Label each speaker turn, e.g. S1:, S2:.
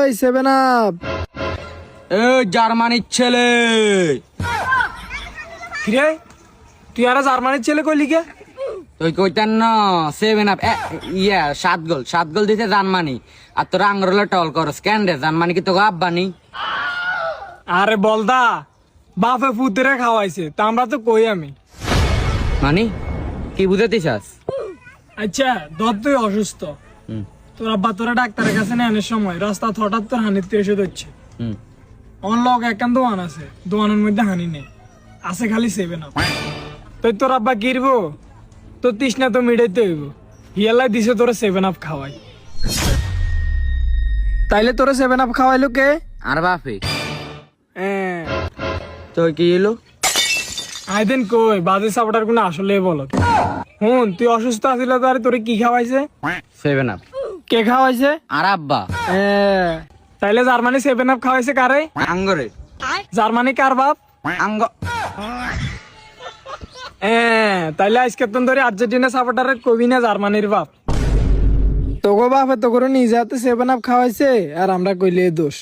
S1: কই 7 আপ?
S2: এ জার্মানির ছেলে।
S1: কিরে তুই আর জার্মানির ছেলে কইলি কে?
S2: তুই কইতেন না 7 আপ 7 গোল দিতে জার্মানি, আর তোরা আঙ্গুরলে টল করস কেন রে? জার্মানি কি তোকে আব্বানি?
S1: আরে বলদা বাপে পুতরে খাওয়াইছে তা আমরা তো কই আমি।
S2: মানে কি বুঝাতে চাস?
S1: আচ্ছা ধর তুই অসুস্থ,
S2: হুম
S1: তোর আব্বা তোরা ডাক্তারের কাছে নিয়ে আনার সময় রাস্তা হঠাৎ তোর হানিতে এসে ধরছে।
S2: হুম
S1: আমার লগ একখান দোকান আছে, দোকানের মধ্যে হানি নেই, আছে খালি 7 আপ। তুই তোর আব্বা কিরবো, তোর তৃষ্ণা তো মিটাইতে হইব, হিয়ালাই দিছে তোরা 7 আপ খাওয়াই। তাইলে তোরা 7 আপ খাওয়াইলো কে?
S2: আর বাপে
S1: হ্যাঁ
S2: তুই কি এলো?
S1: আইদেন কই বাজে সাপোর্টার কোন আসলে বলো। হুন তুই অসুস্থ আছিস তো, আরে তোরে কি খাওয়াইছে?
S2: 7 আপ।
S1: কে খাওয়াইছে?
S2: আর আব্বা
S1: তাইলে জার্মানি 7 আপ খাওয়াইছে কারে?
S2: আঙ্গরে।
S1: জার্মানি কার বাপ?
S2: আঙ্গ
S1: তাইলে আজকে তো ধরে আর্জেন্টিনা সাপোর্টারের কবি না জার্মানির বাপ। তোগো বাপে তো করে নিজে হাতে 7 আপ খাওয়াইছে আর আমরা কইলে দোষ।